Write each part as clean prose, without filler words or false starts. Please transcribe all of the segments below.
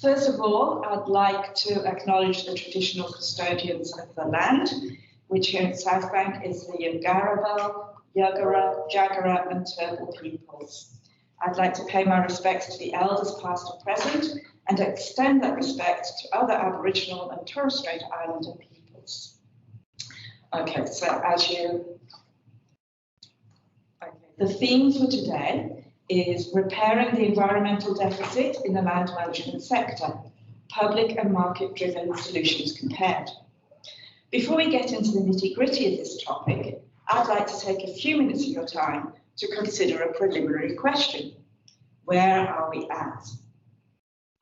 first of all, I'd like to acknowledge the traditional custodians of the land, which here in South Bank is the Yagara, Jagara and Turrbal peoples. I'd like to pay my respects to the elders past and present and extend that respect to other Aboriginal and Torres Strait Islander peoples. Okay, so the theme for today is repairing the environmental deficit in the land management sector, public and market-driven solutions compared. Before we get into the nitty-gritty of this topic, I'd like to take a few minutes of your time to consider a preliminary question. Where are we at?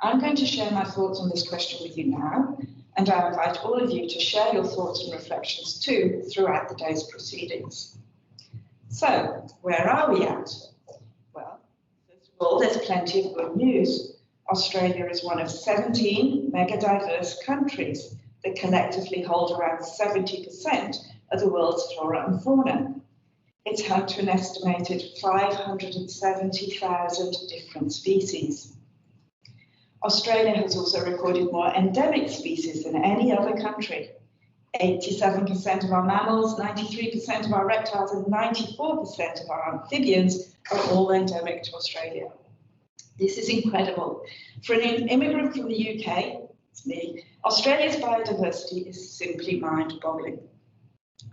I'm going to share my thoughts on this question with you now, and I invite all of you to share your thoughts and reflections too throughout the day's proceedings. So, where are we at? Well, first of all, there's plenty of good news. Australia is one of 17 mega-diverse countries that collectively hold around 70% of the world's flora and fauna. It's home to an estimated 570,000 different species. Australia has also recorded more endemic species than any other country. 87% of our mammals, 93% of our reptiles, and 94% of our amphibians are all endemic to Australia. This is incredible. For an immigrant from the UK, it's me, Australia's biodiversity is simply mind-boggling.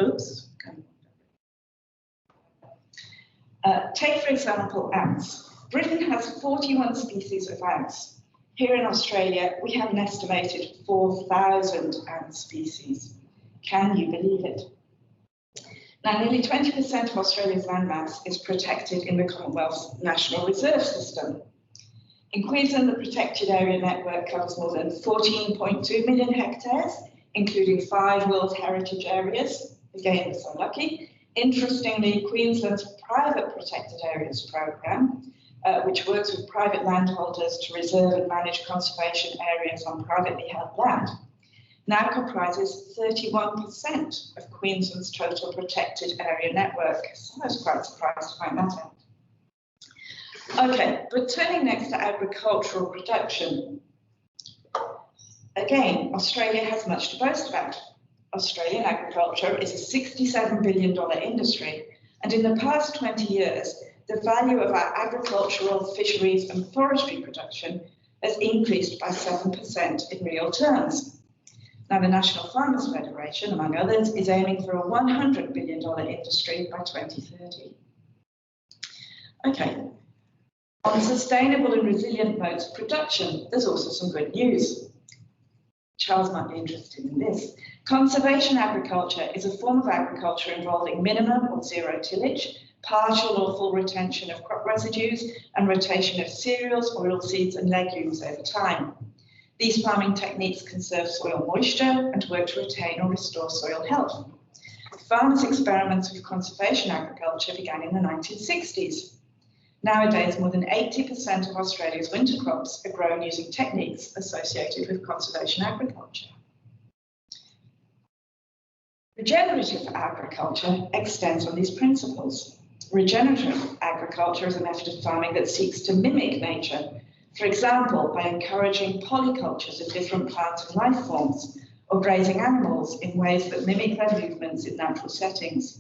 Oops. Take, for example, ants. Britain has 41 species of ants. Here in Australia, we have an estimated 4,000 ant species. Can you believe it? Now, nearly 20% of Australia's landmass is protected in the Commonwealth's National Reserve System. In Queensland, the protected area network covers more than 14.2 million hectares, including 5 World Heritage Areas. Again, we're so lucky. Interestingly, Queensland's Private Protected Areas Programme, which works with private landholders to reserve and manage conservation areas on privately held land, now comprises 31% of Queensland's total protected area network. So I was quite surprised to find that out. Okay, but turning next to agricultural production. Again, Australia has much to boast about. Australian agriculture is a $67 billion industry, and in the past 20 years, the value of our agricultural, fisheries and forestry production has increased by 7% in real terms. Now, the National Farmers Federation, among others, is aiming for a $100 billion industry by 2030. Okay, on sustainable and resilient modes of production, there's also some good news. Charles might be interested in this. Conservation agriculture is a form of agriculture involving minimum or zero tillage, partial or full retention of crop residues, and rotation of cereals, oilseeds, and legumes over time. These farming techniques conserve soil moisture and work to retain or restore soil health. Farmers' experiments with conservation agriculture began in the 1960s. Nowadays, more than 80% of Australia's winter crops are grown using techniques associated with conservation agriculture. Regenerative agriculture extends on these principles. Regenerative agriculture is a method of farming that seeks to mimic nature, for example, by encouraging polycultures of different plant and life forms, or grazing animals in ways that mimic their movements in natural settings.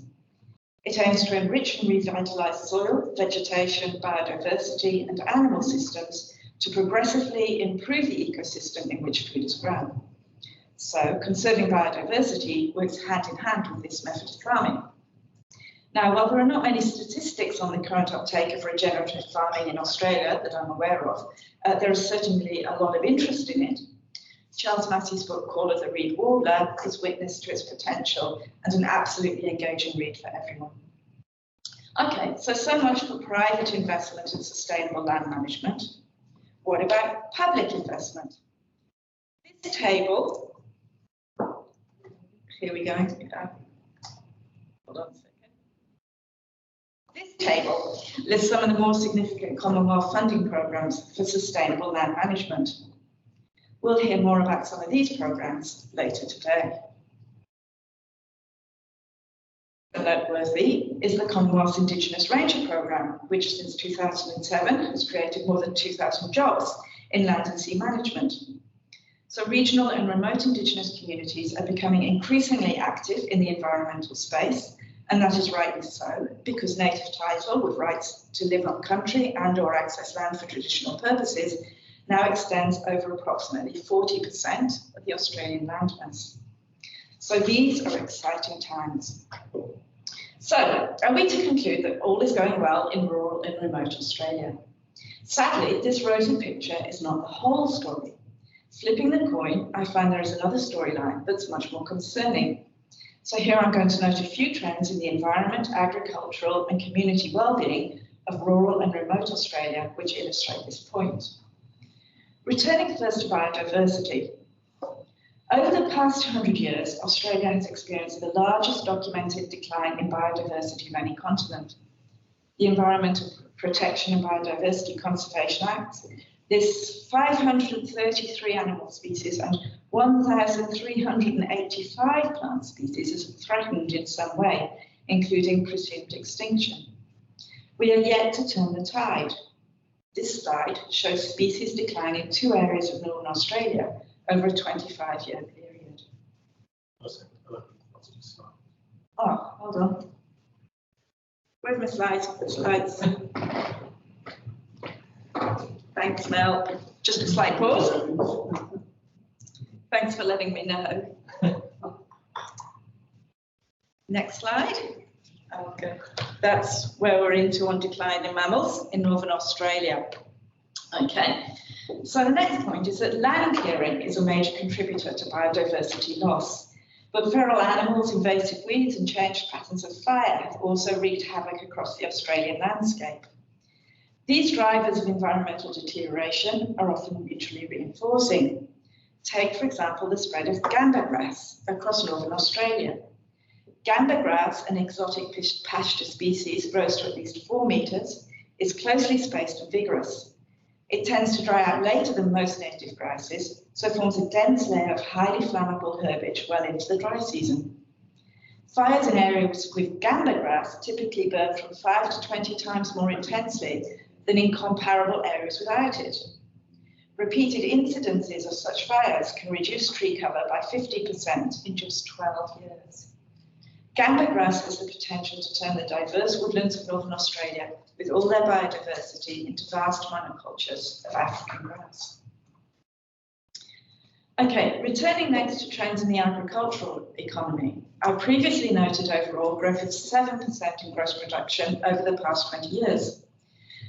It aims to enrich and revitalise soil, vegetation, biodiversity, and animal systems to progressively improve the ecosystem in which food is grown. So, conserving biodiversity works hand in hand with this method of farming. Now, while there are not many statistics on the current uptake of regenerative farming in Australia that I'm aware of, there is certainly a lot of interest in it. Charles Massey's book, Call of the Reed Warbler, is witness to its potential and an absolutely engaging read for everyone. Okay, so much for private investment in sustainable land management. What about public investment? This table, here we go. Hold on a second. This table lists some of the more significant Commonwealth funding programs for sustainable land management. We'll hear more about some of these programs later today. Noteworthy is the Commonwealth's Indigenous Ranger Programme, which since 2007 has created more than 2,000 jobs in land and sea management. So regional and remote Indigenous communities are becoming increasingly active in the environmental space, and that is rightly so, because native title with rights to live on country and/or access land for traditional purposes now extends over approximately 40% of the Australian landmass. So these are exciting times. So are we to conclude that all is going well in rural and remote Australia? Sadly, this rosy picture is not the whole story. Flipping the coin, I find there is another storyline that's much more concerning. So here I'm going to note a few trends in the environment, agricultural and community well-being of rural and remote Australia, which illustrate this point. Returning first to biodiversity. Over the past 100 years, Australia has experienced the largest documented decline in biodiversity of any continent. The Environmental Protection and Biodiversity Conservation Act lists 533 animal species and 1,385 plant species as threatened in some way, including presumed extinction. We are yet to turn the tide. This slide shows species decline in 2 areas of northern Australia over a 25-year period. Oh, hold on. Where's my slides? Slides. Thanks, Mel. Just a slight pause. Thanks for letting me know. Next slide. Okay. That's where we're into on decline in mammals in Northern Australia. Okay. So the next point is that land clearing is a major contributor to biodiversity loss. But feral animals, invasive weeds, and changed patterns of fire have also wreaked havoc across the Australian landscape. These drivers of environmental deterioration are often mutually reinforcing. Take, for example, the spread of gamba grass across northern Australia. Gamba grass, an exotic pasture species, grows to at least 4 meters, is closely spaced and vigorous. It tends to dry out later than most native grasses, so forms a dense layer of highly flammable herbage well into the dry season. Fires in areas with gamba grass typically burn from 5 to 20 times more intensely than in comparable areas without it. Repeated incidences of such fires can reduce tree cover by 50% in just 12 years. Gamba grass has the potential to turn the diverse woodlands of northern Australia, with all their biodiversity, into vast monocultures of African grass. Okay, returning next to trends in the agricultural economy. I previously noted overall growth of 7% in gross production over the past 20 years.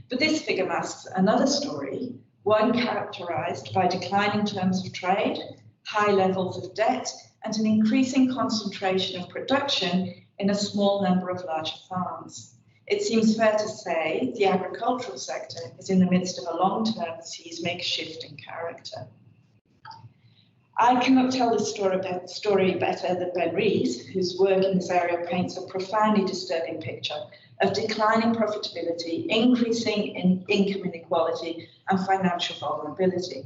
But this figure masks another story, one characterised by decline in terms of trade, high levels of debt, and an increasing concentration of production in a small number of larger farms. It seems fair to say the agricultural sector is in the midst of a long-term seismic shift in character. I cannot tell this story better than Ben Rees, whose work in this area paints a profoundly disturbing picture of declining profitability, increasing income inequality, and financial vulnerability.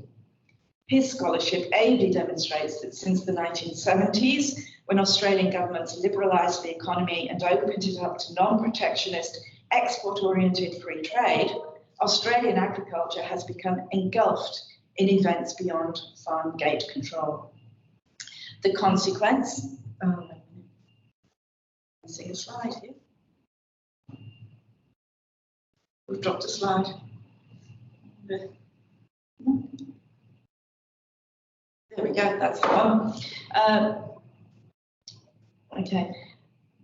His scholarship ably demonstrates that since the 1970s, when Australian governments liberalised the economy and opened it up to non-protectionist, export-oriented free trade, Australian agriculture has become engulfed in events beyond farm gate control. The consequence, see a slide here. We've dropped a slide. There we go, that's the one. Okay.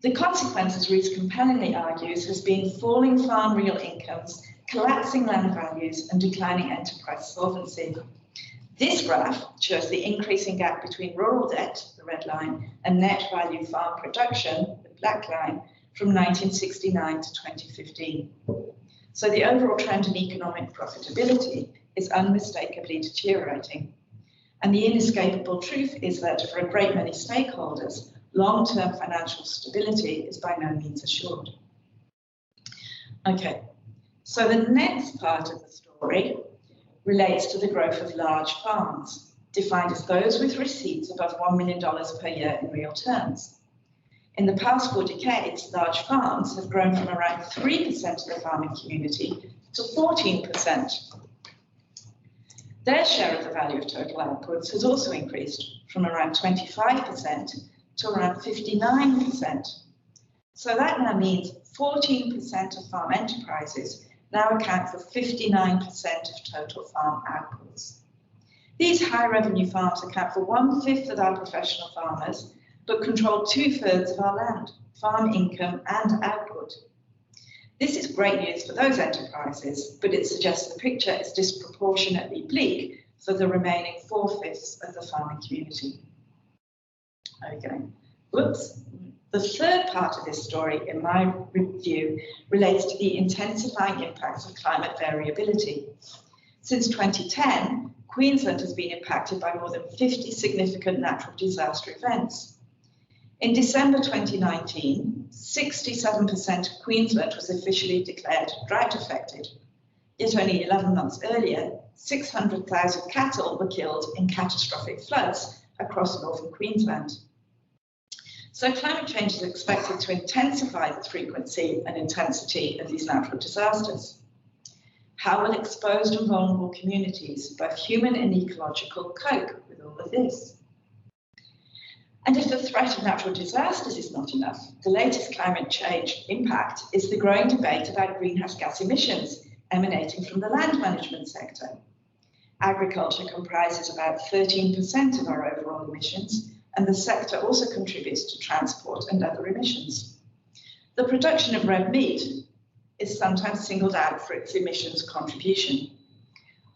The consequence, as Rees compellingly argues, has been falling farm real incomes, collapsing land values, and declining enterprise solvency. This graph shows the increasing gap between rural debt, the red line, and net value farm production, the black line, from 1969 to 2015. So the overall trend in economic profitability is unmistakably deteriorating. And the inescapable truth is that for a great many stakeholders, long-term financial stability is by no means assured. Okay, so the next part of the story relates to the growth of large farms, defined as those with receipts above $1 million per year in real terms. In the past 4 decades, large farms have grown from around 3% of the farming community to 14%. Their share of the value of total outputs has also increased from around 25% to around 59%. So that now means 14% of farm enterprises now account for 59% of total farm outputs. These high revenue farms account for 1/5 of our professional farmers, but control 2/3 of our land, farm income and output. This is great news for those enterprises, but it suggests the picture is disproportionately bleak for the remaining 4/5 of the farming community. Okay, whoops. The third part of this story, in my view, relates to the intensifying impacts of climate variability. Since 2010, Queensland has been impacted by more than 50 significant natural disaster events. In December 2019, 67% of Queensland was officially declared drought affected. Yet only 11 months earlier, 600,000 cattle were killed in catastrophic floods across northern Queensland. So climate change is expected to intensify the frequency and intensity of these natural disasters. How will exposed and vulnerable communities, both human and ecological, cope with all of this? And if the threat of natural disasters is not enough, the latest climate change impact is the growing debate about greenhouse gas emissions emanating from the land management sector. Agriculture comprises about 13% of our overall emissions, and the sector also contributes to transport and other emissions. The production of red meat is sometimes singled out for its emissions contribution.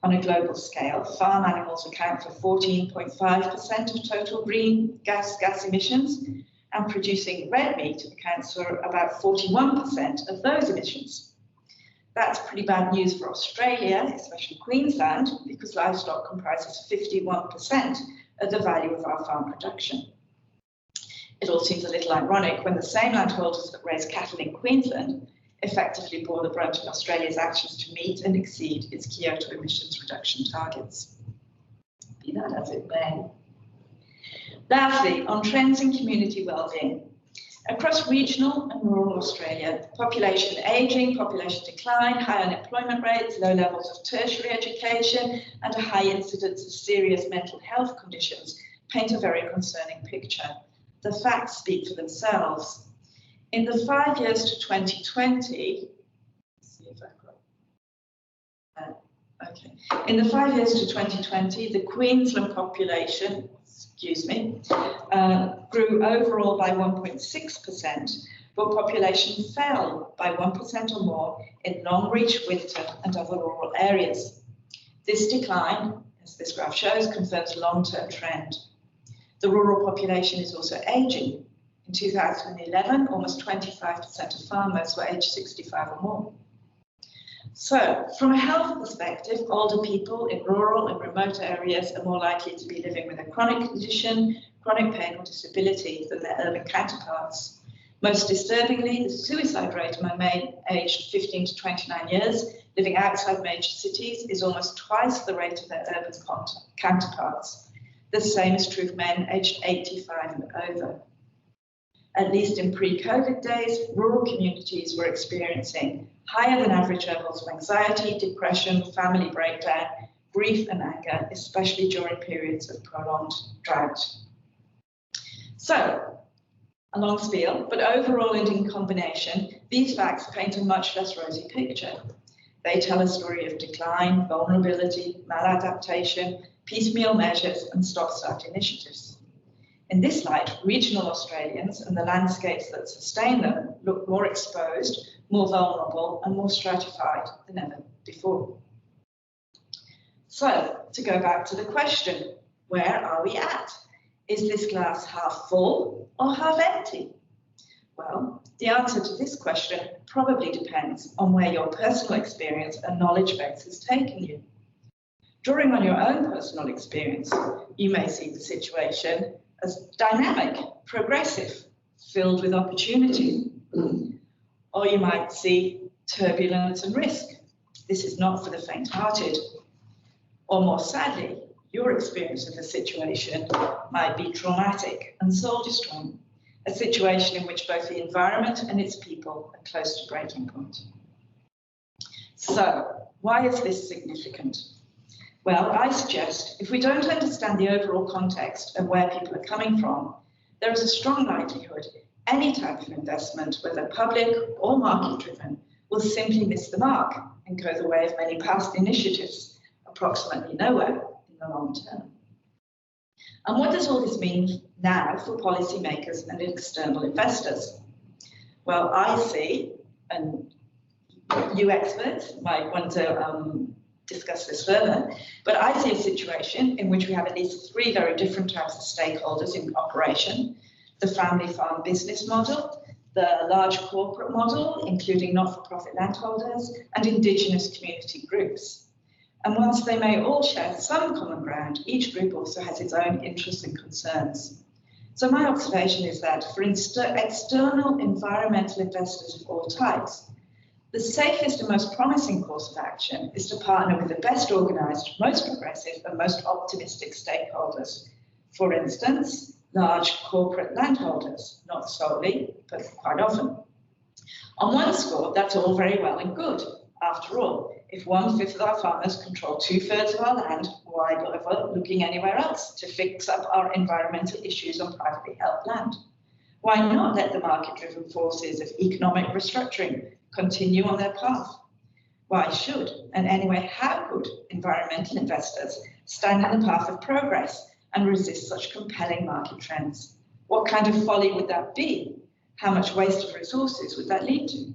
On a global scale, farm animals account for 14.5% of total greenhouse gas emissions, and producing red meat accounts for about 41% of those emissions. That's pretty bad news for Australia, especially Queensland, because livestock comprises 51% of the value of our farm production. It all seems a little ironic when the same landholders that raise cattle in Queensland effectively bore the brunt of Australia's actions to meet and exceed its Kyoto emissions reduction targets. Be that as it may. Lastly, on trends in community wellbeing. Across regional and rural Australia, population ageing, population decline, high unemployment rates, low levels of tertiary education, and a high incidence of serious mental health conditions paint a very concerning picture. The facts speak for themselves. In the 5 years to 2020, in the 5 years to 2020, the Queensland population, grew overall by 1.6%, but population fell by 1% or more in Longreach, Winton, and other rural areas. This decline, as this graph shows, confirms a long-term trend. The rural population is also aging. In 2011, almost 25% of farmers were aged 65 or more. So, from a health perspective, older people in rural and remote areas are more likely to be living with a chronic condition, chronic pain or disability than their urban counterparts. Most disturbingly, the suicide rate among men aged 15 to 29 years living outside major cities is almost twice the rate of their urban counterparts. The same is true of men aged 85 and over. At least in pre-COVID days, rural communities were experiencing higher than average levels of anxiety, depression, family breakdown, grief and anger, especially during periods of prolonged drought. So, a long spiel, but overall and in combination, these facts paint a much less rosy picture. They tell a story of decline, vulnerability, maladaptation, piecemeal measures and stop-start initiatives. In this light, regional Australians and the landscapes that sustain them look more exposed, more vulnerable and more stratified than ever before. So, to go back to the question, where are we at? Is this glass half full or half empty? Well, the answer to this question probably depends on where your personal experience and knowledge base has taken you. Drawing on your own personal experience, you may see the situation as dynamic, progressive, filled with opportunity. Or you might see turbulence and risk. This is not for the faint-hearted. Or more sadly, your experience of the situation might be traumatic and soul-destroying, a situation in which both the environment and its people are close to breaking point. So, why is this significant? Well, I suggest if we don't understand the overall context of where people are coming from, there is a strong likelihood any type of investment, whether public or market-driven, will simply miss the mark and go the way of many past initiatives, approximately nowhere in the long term. And what does all this mean now for policymakers and external investors? Well, I see, and you experts might want to discuss this further, but I see a situation in which we have at least three very different types of stakeholders in operation: the family farm business model, the large corporate model, including not-for-profit landholders, and indigenous community groups. And whilst they may all share some common ground, each group also has its own interests and concerns. So my observation is that for external environmental investors of all types, the safest and most promising course of action is to partner with the best organised, most progressive and most optimistic stakeholders. For instance, large corporate landholders, not solely, but quite often. On one score, that's all very well and good. After all, if 1/5 of our farmers control 2/3 of our land, why bother looking anywhere else to fix up our environmental issues on privately held land? Why not let the market-driven forces of economic restructuring continue on their path? Why should, and anyway, how could environmental investors stand in the path of progress and resist such compelling market trends? What kind of folly would that be? How much waste of resources would that lead to?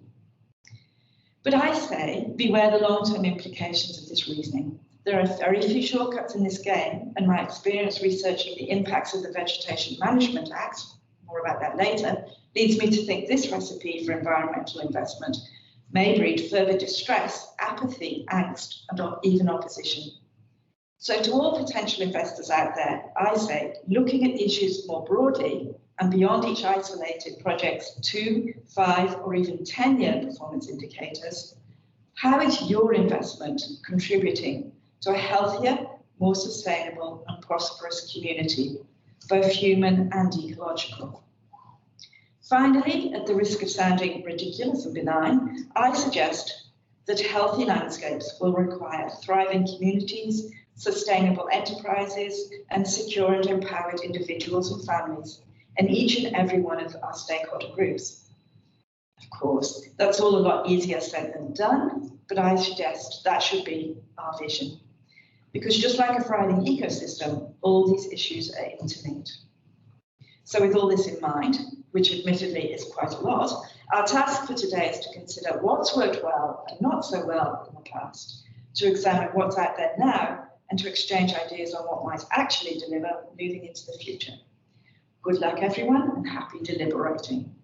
But I say, beware the long-term implications of this reasoning. There are very few shortcuts in this game, and my experience researching the impacts of the Vegetation Management Act, more about that later, leads me to think this recipe for environmental investment may breed further distress, apathy, angst, and even opposition. So to all potential investors out there, I say, looking at the issues more broadly and beyond each isolated project's 2, 5, or even 10-year performance indicators, how is your investment contributing to a healthier, more sustainable and prosperous community, both human and ecological? Finally, at the risk of sounding ridiculous and benign, I suggest that healthy landscapes will require thriving communities, sustainable enterprises, and secure and empowered individuals and families, and each and every one of our stakeholder groups. Of course, that's all a lot easier said than done, but I suggest that should be our vision. Because just like a thriving ecosystem, all these issues are interlinked. So with all this in mind, which admittedly is quite a lot, our task for today is to consider what's worked well and not so well in the past, to examine what's out there now, and to exchange ideas on what might actually deliver moving into the future. Good luck, everyone, and happy deliberating.